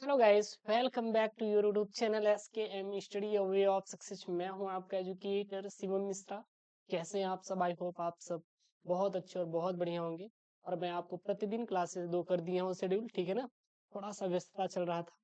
Hello guys, welcome back to your YouTube channel SKM study way of success. मैं हूं आपका educator Shivam Mishra. कैसे हैं आप सब? आई होप आप सब बहुत अच्छे और बहुत बढ़िया होंगे। और मैं आपको प्रतिदिन क्लासेस दो कर दिया हूं शेड्यूल, ठीक है ना। थोड़ा सा व्यस्तता चल रहा था,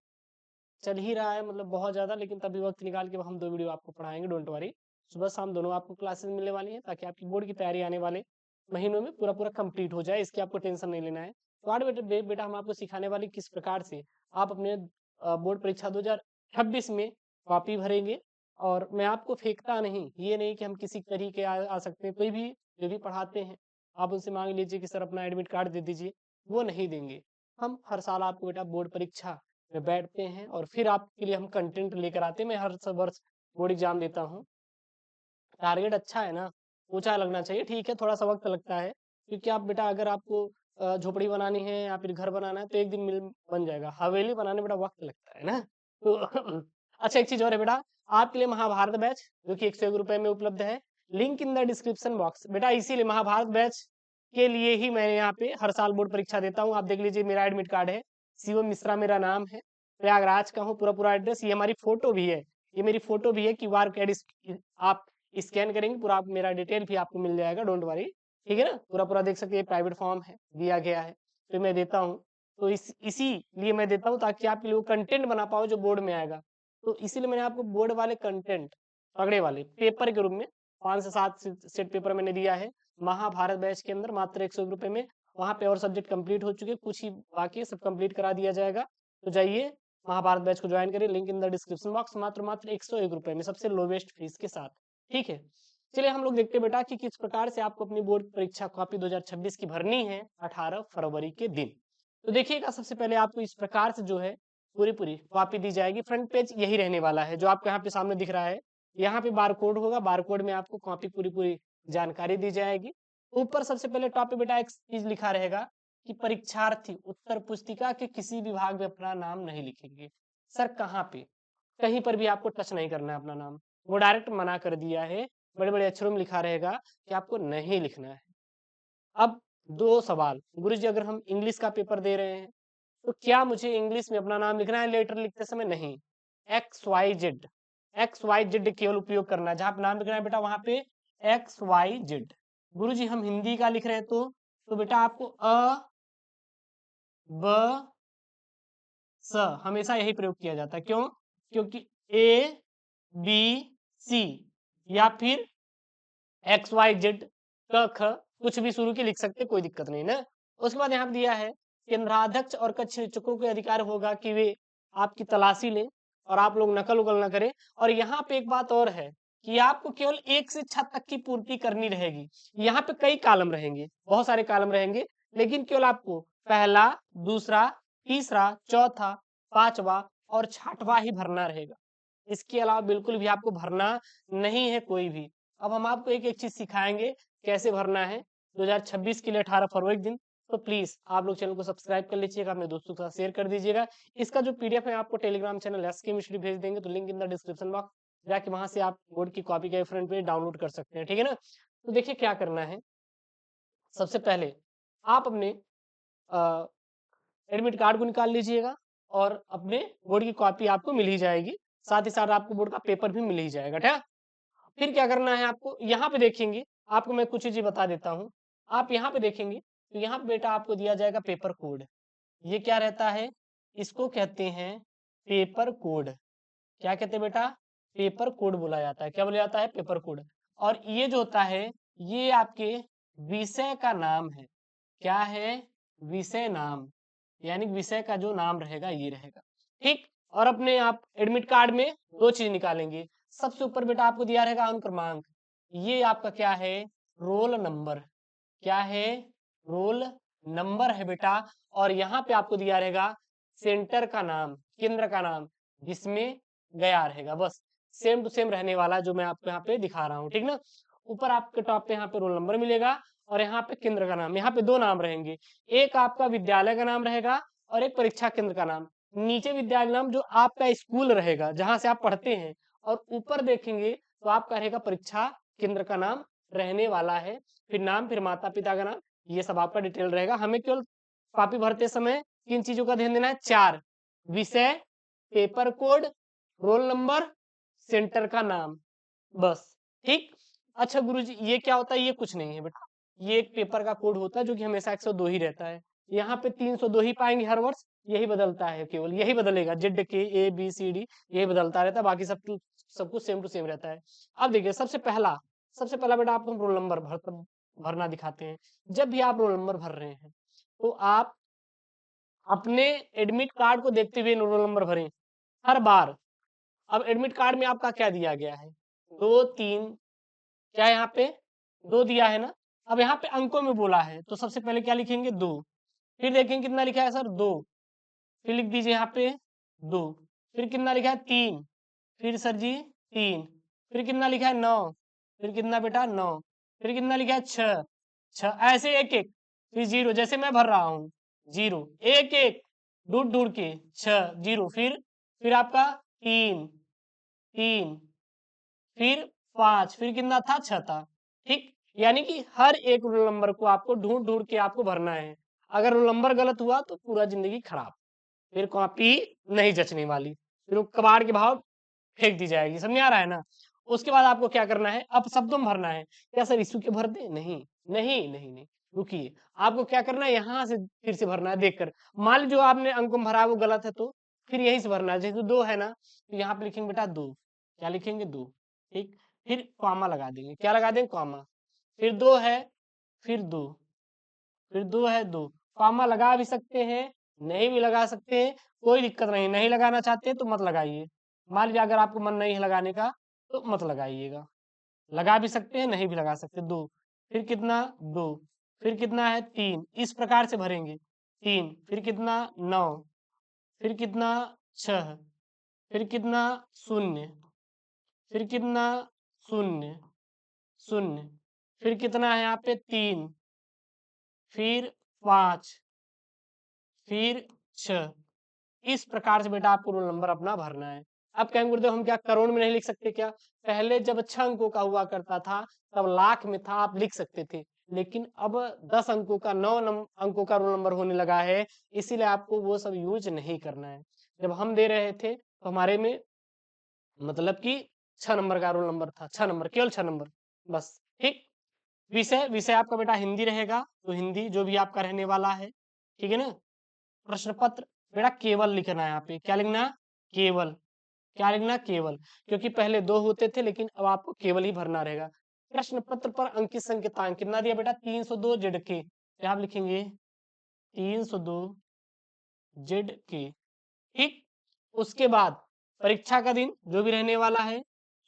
चल ही रहा है मतलब बहुत ज़्यादा, लेकिन तभी वक्त निकाल के हम दो वीडियो आपको पढ़ाएंगे, डोंट वरी। सुबह शाम दोनों आपको क्लासेस मिलने वाली हैं ताकि आपकी बोर्ड की तैयारी आने वाले महीनों में पूरा पूरा कंप्लीट हो जाए, इसकी आपको टेंशन नहीं लेना है। तो आज बेटा हम आपको सिखाने वाले किस प्रकार से आप अपने बोर्ड परीक्षा 2026 में कॉपी भरेंगे। और मैं आपको फेंकता नहीं, ये नहीं कि हम किसी तरीके आ सकते हैं, कोई भी जो भी पढ़ाते हैं आप उनसे मांग लीजिए कि सर अपना एडमिट कार्ड दे दीजिए, वो नहीं देंगे। हम हर साल आपको बेटा बोर्ड परीक्षा में बैठते हैं और फिर आपके लिए हम कंटेंट लेकर आते हैं। मैं हर सब वर्ष बोर्ड एग्जाम देता हूँ। टारगेट अच्छा है ना, ऊंचा लगना चाहिए, ठीक है थोड़ा सा वक्त लगता है, क्योंकि आप बेटा अगर आपको झोपड़ी बनानी है या फिर घर बनाना है तो एक दिन मिल बन जाएगा। हवेली बनाने में बड़ा वक्त लगता है ना। तो अच्छा, एक चीज और है बेटा, आपके लिए महाभारत बैच जो कि 101 रुपए में उपलब्ध है। Link in the description box बेटा। इसीलिए महाभारत बैच के लिए ही मैं यहाँ पे हर साल बोर्ड परीक्षा देता हूँ। आप देख लीजिए, मेरा एडमिट कार्ड है, शिवम मिश्रा मेरा नाम है, प्रयागराज का हूँ, पूरा पूरा एड्रेस, ये हमारी फोटो भी है, ये मेरी फोटो भी है। QR कोड आप स्कैन करेंगे, पूरा मेरा डिटेल भी आपको मिल जाएगा, डोंट वरी, ठीक है ना। पूरा पूरा देख सकते हैं, प्राइवेट फॉर्म है, दिया गया है, तो मैं देता हूँ। तो इसीलिए मैं देता हूँ ताकि आपके लिए वो कंटेंट बना पाओ जो बोर्ड में आएगा। तो इसीलिए मैंने आपको बोर्ड वाले कंटेंट पगड़े वाले पेपर के रूप में 5 से 7 सेट पेपर मैंने दिया है महाभारत बैच के अंदर, मात्र 101 रुपए में। वहां पे और सब्जेक्ट कंप्लीट हो चुके, कुछ ही बाकी है, सब कंप्लीट करा दिया जाएगा। तो जाइए महाभारत बैच को ज्वाइन करिए, link in the description box, मात्र मात्र 101 रुपए में, सबसे लोवेस्ट फीस के साथ, ठीक है। चलिए हम लोग देखते हैं बेटा कि किस प्रकार से आपको अपनी बोर्ड परीक्षा कॉपी 2026 की भरनी है 18 फरवरी के दिन। तो देखिएगा, सबसे पहले आपको इस प्रकार से जो है पूरी पूरी कॉपी दी जाएगी। फ्रंट पेज यही रहने वाला है जो आपको यहाँ पे सामने दिख रहा है। यहाँ पे बारकोड होगा, बारकोड में आपको कॉपी पूरी पूरी जानकारी दी जाएगी। ऊपर सबसे पहले टॉप पे बेटा एक चीज लिखा रहेगा कि परीक्षार्थी उत्तर पुस्तिका के किसी भी भाग में अपना नाम नहीं लिखेंगे। सर कहाँ पे? कहीं पर भी आपको टच नहीं करना है अपना नाम, वो डायरेक्ट मना कर दिया है। बड़े बड़े अक्षरों में लिखा रहेगा कि आपको नहीं लिखना है। अब दो सवाल, गुरुजी अगर हम इंग्लिश का पेपर दे रहे हैं तो क्या मुझे इंग्लिश में अपना नाम लिखना है लेटर लिखते समय? नहीं, XYZ, XYZ केवल उपयोग करना है। जहां पे नाम लिखना है बेटा वहां पे XYZ। गुरुजी हम हिंदी का लिख रहे हैं तो बेटा आपको ब स हमेशा यही प्रयोग किया जाता है। क्यों? क्योंकि ABC या फिर XYZ क ख कुछ भी शुरू के लिख सकते, कोई दिक्कत नहीं ना। उसके बाद यहाँ पे दिया है केंद्राध्यक्ष और कक्ष शिक्षकों को अधिकार होगा कि वे आपकी तलाशी लें और आप लोग नकल उकल ना करें। और यहाँ पे एक बात और है कि आपको केवल 1 से 6 तक की पूर्ति करनी रहेगी। यहाँ पे कई कॉलम रहेंगे, बहुत सारे कॉलम रहेंगे, लेकिन केवल आपको पहला, दूसरा, तीसरा, चौथा, पांचवा और छठवा ही भरना रहेगा। इसके अलावा बिल्कुल भी आपको भरना नहीं है कोई भी। अब हम आपको एक एक चीज सिखाएंगे कैसे भरना है 2026 के लिए 18 फरवरी के दिन। तो प्लीज आप लोग चैनल को सब्सक्राइब कर लीजिएगा, अपने दोस्तों के साथ शेयर कर दीजिएगा। इसका जो PDF है आपको टेलीग्राम चैनल SK मिश्री भेज देंगे, तो link in the description box, जाके वहां से आप बोर्ड की कॉपी के फ्रंट पेज डाउनलोड कर सकते हैं, ठीक है ना। तो देखिए क्या करना है। सबसे पहले आप अपने एडमिट कार्ड को निकाल लीजिएगा और अपने बोर्ड की कॉपी आपको मिल ही जाएगी। साथ ही साथ आपको बोर्ड का पेपर भी मिल ही जाएगा, ठीक है। फिर क्या करना है आपको, यहाँ पे देखेंगे, आपको मैं कुछ चीज बता देता हूँ। आप यहाँ पे देखेंगे तो यहाँ पे बेटा आपको दिया जाएगा पेपर कोड। ये क्या रहता है? इसको कहते हैं पेपर कोड। क्या कहते हैं बेटा? पेपर कोड बोला जाता है। क्या बोला जाता है? Paper code. और ये जो होता है, ये आपके विषय का नाम है। क्या है? विषय नाम, यानी विषय का जो नाम रहेगा ये रहेगा, ठीक। और अपने आप एडमिट कार्ड में दो चीज निकालेंगे। सबसे ऊपर बेटा आपको दिया रहेगा अंक क्रमांक, ये आपका क्या है? Roll number. क्या है? रोल नंबर है बेटा। और यहाँ पे आपको दिया रहेगा सेंटर का नाम, केंद्र का नाम, जिसमें गया रहेगा, बस सेम टू सेम रहने वाला जो मैं आपको यहाँ पे दिखा रहा हूँ, ठीक ना। ऊपर आपके टॉप पे यहाँ पे रोल नंबर मिलेगा और यहाँ पे केंद्र का नाम। यहाँ पे दो नाम रहेंगे, एक आपका विद्यालय का नाम रहेगा और एक परीक्षा केंद्र का नाम। नीचे विद्यालय नाम जो आपका स्कूल रहेगा जहां से आप पढ़ते हैं, और ऊपर देखेंगे तो आपका रहेगा परीक्षा केंद्र का नाम रहने वाला है। फिर नाम, फिर माता पिता का नाम, ये सब आपका डिटेल रहेगा। हमें केवल कॉपी भरते समय किन चीजों का ध्यान देना है? चार। विषय, paper code, roll number, centre का नाम, बस। ठीक। अच्छा गुरुजी ये क्या होता है? ये कुछ नहीं है बेटा, ये एक पेपर का कोड होता है जो कि हमेशा 102 ही रहता है। यहाँ पे 302 ही पाएंगे हर वर्ष, यही बदलता है, केवल यही बदलेगा, जेड के ए बी सी डी यही बदलता रहता है, बाकी सब कुछ सेम टू सेम रहता है। अब देखिए सबसे पहला बेटा आपको हम रोल नंबर भरना दिखाते हैं। जब भी आप रोल नंबर भर रहे हैं तो आप अपने एडमिट कार्ड को देखते हुए रोल नंबर भरें हर बार। अब एडमिट कार्ड में आपका क्या दिया गया है? 2 3, क्या यहाँ पे 2 दिया है ना। अब यहाँ पे अंकों में बोला है तो सबसे पहले क्या लिखेंगे? 2। फिर देखेंगे कितना लिखा है सर? 2। फिर लिख दीजिए यहाँ पे 2। फिर कितना लिखा है? 3। फिर सर जी 3। फिर कितना लिखा है? 9। फिर कितना बेटा? 9। फिर कितना लिखा है? 6। 6 ऐसे एक एक। फिर 0 जैसे मैं भर रहा हूँ, 0 एक एक ढूंढ ढूंढ के 6 0। फिर आपका 3 3, फिर 5, फिर कितना था? 6 था। ठीक। यानी कि हर एक रोल नंबर को आपको ढूंढ ढूंढ के आपको भरना है। अगर रोल नंबर गलत हुआ तो पूरा जिंदगी खराब, फिर कॉपी नहीं जचने वाली, फिर वो कबाड़ के भाव फेंक दी जाएगी। समझ में आ रहा है ना? उसके बाद आपको क्या करना है? अब शब्दों में भरना है। क्या सर इशू के भर दे? नहीं नहीं नहीं नहीं, रुकिए। आपको क्या करना है? यहाँ से फिर से भरना है देखकर। मान ली जो आपने अंक में भरा है वो गलत है तो फिर यहीं से भरना है। जैसे 2 है ना, तो यहाँ पे लिखेंगे बेटा 2। क्या लिखेंगे? 2। ठीक। फिर कॉमा लगा देंगे। क्या लगा देंगे? कॉमा। फिर 2 है, फिर 2, फिर 2 है 2। कॉमा लगा भी सकते हैं, नहीं भी लगा सकते हैं, कोई दिक्कत नहीं। नहीं लगाना चाहते तो मत लगाइए। मान लीजिए अगर आपको मन नहीं है लगाने का तो मत लगाइएगा। लगा भी सकते हैं, नहीं भी लगा सकते। 2। फिर कितना? 2। फिर कितना है? 3। इस प्रकार से भरेंगे। 3। फिर कितना? 9। फिर कितना? 6। फिर कितना? 0। फिर कितना? 0 0। फिर कितना है यहाँ पे? 3। फिर 5। फिर 6। इस प्रकार से बेटा आपको रोल नंबर अपना भरना है। अब कहेंगे गुरुदेव हम क्या करोड़ में नहीं लिख सकते क्या? पहले जब 6 अंकों का हुआ करता था तब लाख में था, आप लिख सकते थे। लेकिन अब 10 अंकों का 9 अंकों का रोल नंबर होने लगा है, इसीलिए आपको वो सब यूज नहीं करना है। जब हम दे रहे थे तो हमारे में मतलब कि 6 नंबर का रोल नंबर था, 6 नंबर, केवल 6 नंबर, बस। ठीक। विषय, विषय आपका बेटा हिंदी रहेगा तो हिंदी जो भी आपका रहने वाला है, ठीक है ना। प्रश्न पत्र बेटा केवल लिखना है यहाँ पे। क्या लिखना? केवल। क्या लिखना? केवल। क्योंकि पहले 2 होते थे लेकिन अब आपको केवल ही भरना रहेगा। प्रश्न पत्र पर अंकित संकेतांक कितना दिया बेटा? 302 जेड के। क्या आप लिखेंगे? 302 जेड के। ठीक। उसके बाद परीक्षा का दिन जो भी रहने वाला है,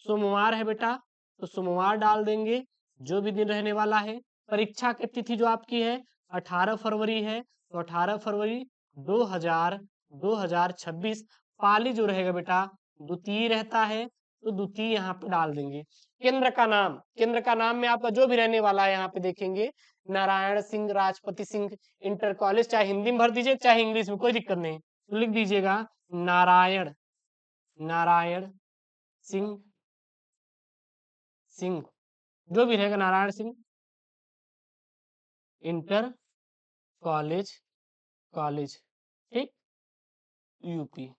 सोमवार है बेटा तो सोमवार डाल देंगे, जो भी दिन रहने वाला है। परीक्षा की तिथि जो आपकी है 18 फरवरी है तो 18 फरवरी 2026। पाली जो रहेगा बेटा द्वितीय रहता है तो द्वितीय यहाँ पे डाल देंगे। केंद्र का नाम, केंद्र का नाम में आपका जो भी रहने वाला है यहाँ पे देखेंगे, नारायण सिंह राजपति सिंह इंटर कॉलेज, चाहे हिंदी में भर दीजिए चाहे इंग्लिश में, कोई दिक्कत नहीं। तो लिख दीजिएगा नारायण, नारायण सिंह, सिंह जो भी रहेगा Narayan Singh inter college, college. ठीक। यूपी।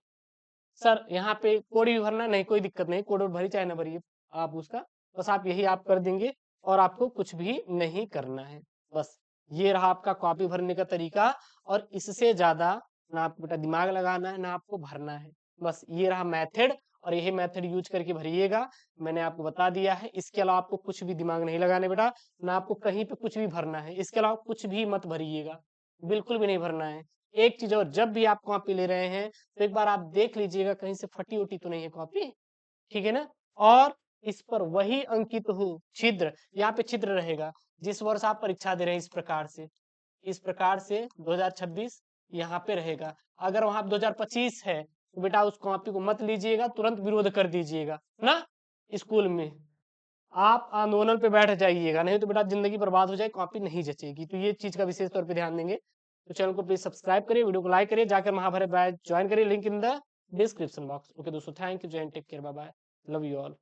सर यहाँ पे कोड भी भरना नहीं, कोई दिक्कत नहीं, कोड भरी चाहे ना भरिए आप उसका, बस आप यही आप कर देंगे और आपको कुछ भी नहीं करना है। बस ये रहा आपका कॉपी भरने का तरीका। और इससे ज्यादा ना आपको बेटा दिमाग लगाना है ना आपको भरना है। बस ये रहा मेथड और यही मेथड यूज करके भरिएगा। मैंने आपको बता दिया है, इसके अलावा आपको कुछ भी दिमाग नहीं लगाने बेटा, ना आपको कहीं पे कुछ भी भरना है। इसके अलावा कुछ भी मत भरिएगा, बिल्कुल भी नहीं भरना है। एक चीज और, जब भी आप कॉपी ले रहे हैं तो एक बार आप देख लीजिएगा कहीं से फटी उटी तो नहीं है कॉपी, ठीक है ना। और इस पर वही अंकित हो छिद्र, यहाँ पे छिद्र रहेगा जिस वर्ष आप परीक्षा दे रहे हैं, इस प्रकार से 2026 यहाँ पे रहेगा। अगर वहां 2025 है तो बेटा उस कॉपी को मत लीजिएगा, तुरंत विरोध कर दीजिएगा ना। स्कूल में आप आंदोलन पे बैठ जाइएगा, नहीं तो बेटा जिंदगी बर्बाद हो जाए, कॉपी नहीं जचेगी। तो ये चीज का विशेष तौर पे ध्यान देंगे। तो चैनल को प्लीज सब्सक्राइब करिए, वीडियो को लाइक करिए, जाकर महाभारत बैच ज्वाइन करिए, link in the description box. Okay दोस्तों, थैंक यू, जय हिंद, take care, bye bye, love you all.